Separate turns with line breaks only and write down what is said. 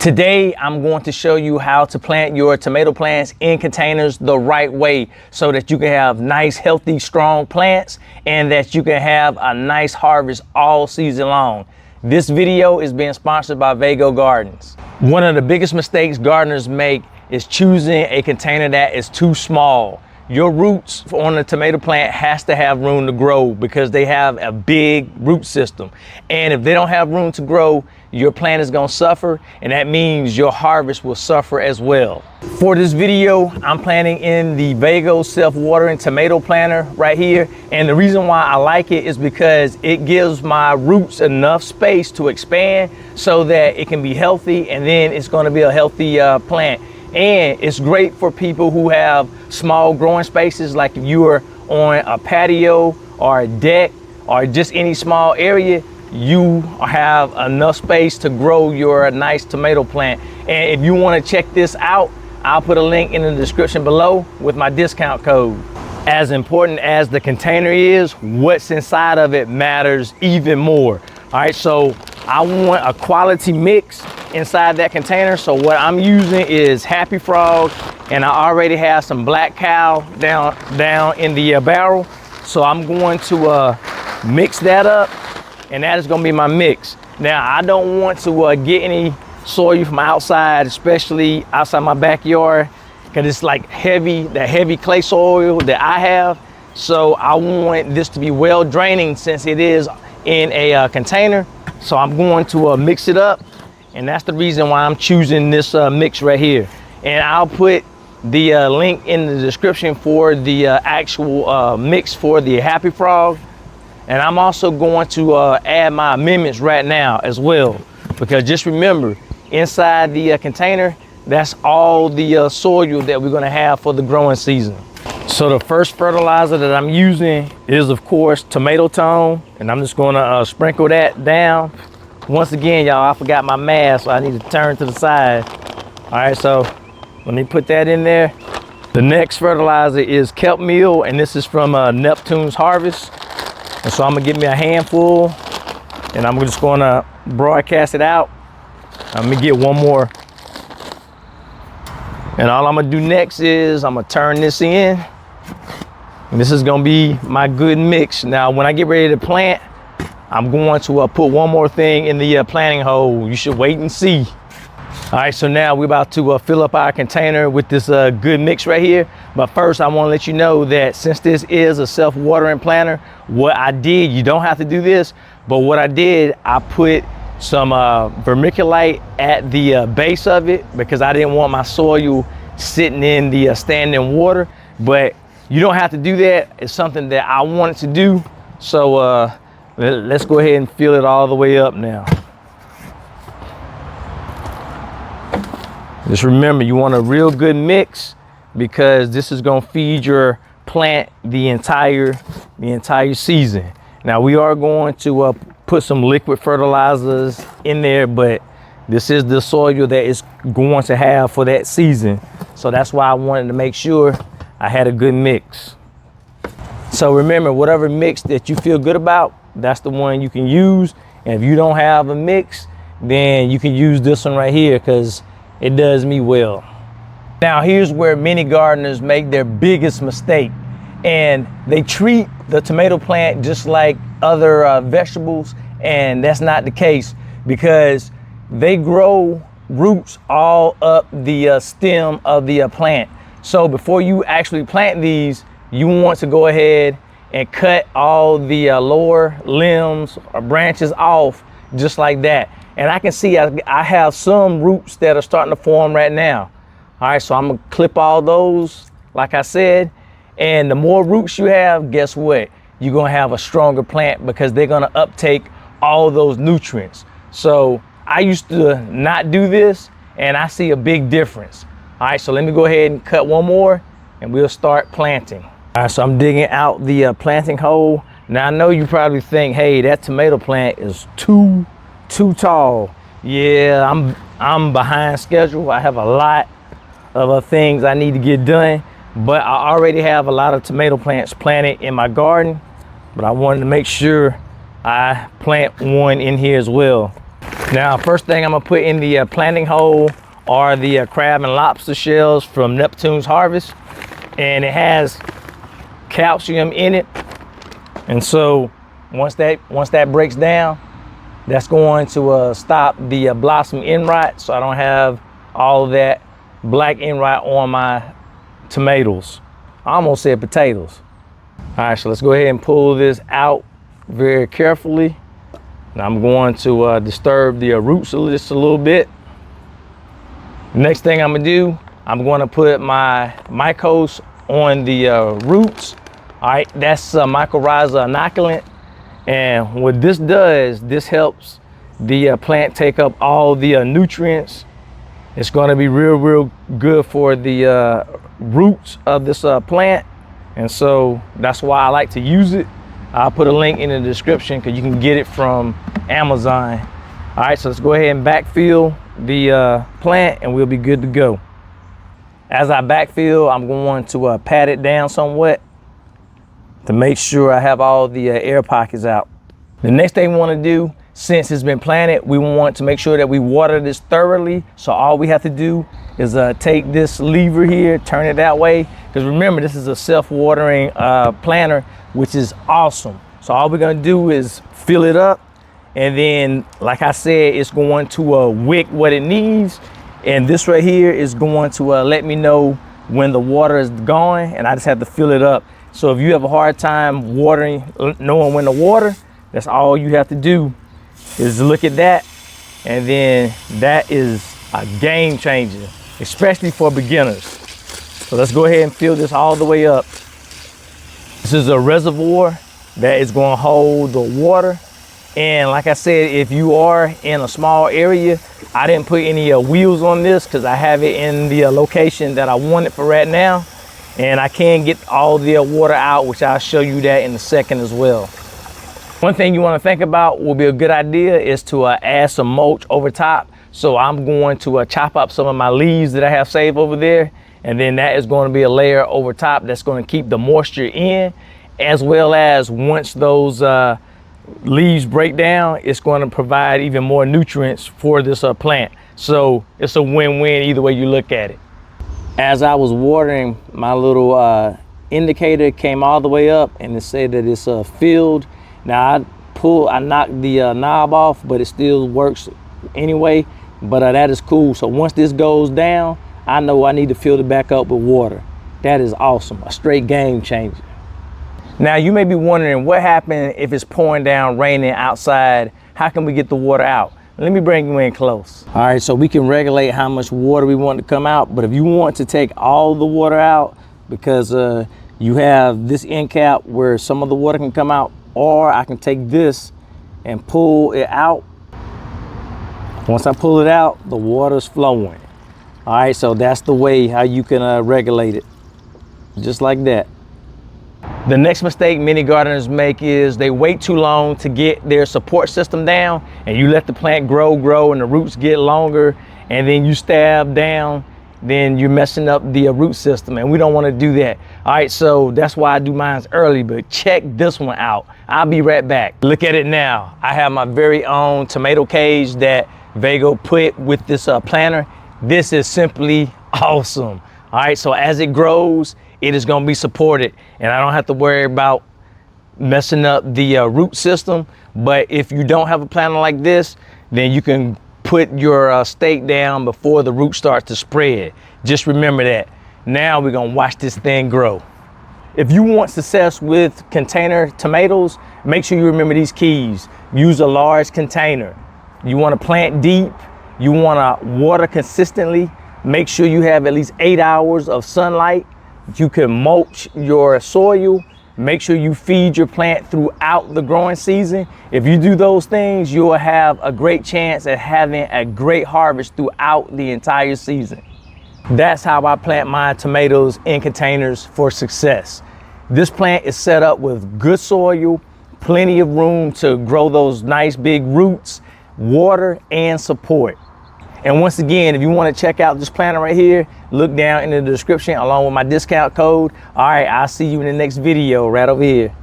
Today, I'm going to show you how to plant your tomato plants in containers the right way so that you can have nice, healthy, strong plants and that you can have a nice harvest all season long. This video is being sponsored by Vego Gardens. One of the biggest mistakes gardeners make is choosing a container that is too small. Your roots on a tomato plant has to have room to grow because they have a big root system. And if they don't have room to grow, your plant is going to suffer, and that means your harvest will suffer as well. For this video, I'm planting in the Vego self-watering tomato planter right here. And the reason why I like it is because it gives my roots enough space to expand so that it can be healthy, and then it's going to be a healthy plant. And it's great for people who have small growing spaces, like if you are on a patio or a deck or just any small area, you have enough space to grow your nice tomato plant. And if you want to check this out, I'll put a link in the description below with my discount code. As important as the container is, what's inside of it matters even more. All right, so I want a quality mix inside that container. So what I'm using is Happy Frog, and I already have some Black Cow down in the barrel. So I'm going to mix that up, and that is going to be my mix. Now, I don't want to get any soil from outside, especially outside my backyard, because it's like that heavy clay soil that I have. So I want this to be well draining since it is in a container. So I'm going to mix it up, and that's the reason why I'm choosing this mix right here. And I'll put the link in the description for the actual mix for the Happy Frog. And I'm also going to add my amendments right now as well, because just remember, inside the container, that's all the soil that we're going to have for the growing season. So the first fertilizer that I'm using is, of course, tomato tone, and I'm just going to sprinkle that down. Once again, y'all, I forgot my mask, so I need to turn to the side. All right, so let me put that in there. The next fertilizer is kelp meal, and this is from Neptune's harvest. And so I'm gonna get me a handful, and I'm just gonna broadcast it out. I'm gonna get one more. And all I'm gonna do next is I'm gonna turn this in. And this is gonna be my good mix. Now, when I get ready to plant, I'm going to put one more thing in the planting hole. You should wait and see. All right, so now we're about to fill up our container with this good mix right here. But first, I want to let you know that since this is a self-watering planter, what I did, you don't have to do this, but what I did, I put some vermiculite at the base of it because I didn't want my soil sitting in the standing water. But you don't have to do that. It's something that I wanted to do. So let's go ahead and fill it all the way up now. Just remember, you want a real good mix because this is going to feed your plant the entire season. Now, we are going to put some liquid fertilizers in there, but this is the soil that is going to have for that season. So that's why I wanted to make sure I had a good mix. So remember, whatever mix that you feel good about, that's the one you can use. And if you don't have a mix, then you can use this one right here because it does me well. Now, here's where many gardeners make their biggest mistake, and they treat the tomato plant just like other vegetables, and that's not the case because they grow roots all up the stem of the plant. So before you actually plant these, you want to go ahead and cut all the lower limbs or branches off just like that. And I can see I have some roots that are starting to form right now. All right, so I'm gonna clip all those, like I said. And the more roots you have, guess what? You're gonna have a stronger plant because they're gonna uptake all those nutrients. So I used to not do this, and I see a big difference. All right, so let me go ahead and cut one more, and we'll start planting. All right, so I'm digging out the planting hole. Now, I know you probably think, hey, that tomato plant is too tall. Yeah, I'm behind schedule. I have a lot of things I need to get done, but I already have a lot of tomato plants planted in my garden, but I wanted to make sure I plant one in here as well. Now, first thing I'm gonna put in the planting hole are the crab and lobster shells from Neptune's harvest, and it has calcium in it. And so once that breaks down, that's going to stop the blossom end rot, so I don't have all of that black end rot on my tomatoes. I almost said potatoes. All right, so let's go ahead and pull this out very carefully. And I'm going to disturb the roots just a little bit. Next thing I'm gonna do, I'm gonna put my mycos on the roots. All right, that's mycorrhiza inoculant. And what this does, this helps the plant take up all the nutrients. It's gonna be real good for the roots of this plant. And so that's why I like to use it. I'll put a link in the description because you can get it from Amazon. All right, so let's go ahead and backfill the plant and we'll be good to go. As I backfill, I'm going to pat it down somewhat to make sure I have all the air pockets out. The next thing we want to do, since it's been planted, we want to make sure that we water this thoroughly. So all we have to do is take this lever here, turn it that way. Because remember, this is a self-watering planter, which is awesome. So all we're gonna do is fill it up. And then, like I said, it's going to wick what it needs. And this right here is going to let me know when the water is gone, and I just have to fill it up. So if you have a hard time watering, knowing when to water, that's all you have to do is look at that. And then that is a game changer, especially for beginners. So let's go ahead and fill this all the way up. This is a reservoir that is going to hold the water. And like I said, if you are in a small area, I didn't put any wheels on this because I have it in the location that I want it for right now. And I can get all the water out, which I'll show you that in a second as well. One thing you want to think about will be a good idea is to add some mulch over top. So I'm going to chop up some of my leaves that I have saved over there. And then that is going to be a layer over top that's going to keep the moisture in, as well as once those leaves break down, it's going to provide even more nutrients for this plant. So it's a win-win either way you look at it. As I was watering, my little indicator came all the way up and it said that it's filled. Now I knocked the knob off, but it still works anyway. But that is cool. So once this goes down, I know I need to fill it back up with water. That is awesome, a straight game changer. Now you may be wondering what happens if it's pouring down, raining outside. How can we get the water out? Let me bring you in close. All right, so we can regulate how much water we want to come out, but if you want to take all the water out, because you have this end cap where some of the water can come out, or I can take this and pull it out. Once I pull it out, the water's flowing. All right, so that's the way how you can regulate it, just like that. The next mistake many gardeners make is they wait too long to get their support system down, and you let the plant grow and the roots get longer, and then you stab down, then you're messing up the root system, and we don't want to do that. All right, so that's why I do mine early, but check this one out. I'll be right back. Look at it now. I have my very own tomato cage that Vego put with this planter. This is simply awesome. All right, so as it grows, it is going to be supported, and I don't have to worry about messing up the root system. But if you don't have a planter like this, then you can put your stake down before the root starts to spread. Just remember that. Now we're going to watch this thing grow. If you want success with container tomatoes, make sure you remember these keys. Use a large container. You want to plant deep. You want to water consistently. Make sure you have at least 8 hours of sunlight. You can mulch your soil. Make sure you feed your plant throughout the growing season. If you do those things, you'll have a great chance at having a great harvest throughout the entire season. That's how I plant my tomatoes in containers for success. This plant is set up with good soil, plenty of room to grow those nice big roots, water, and support. And once again, if you want to check out this planter right here, look down in the description along with my discount code. All right, I'll see you in the next video right over here.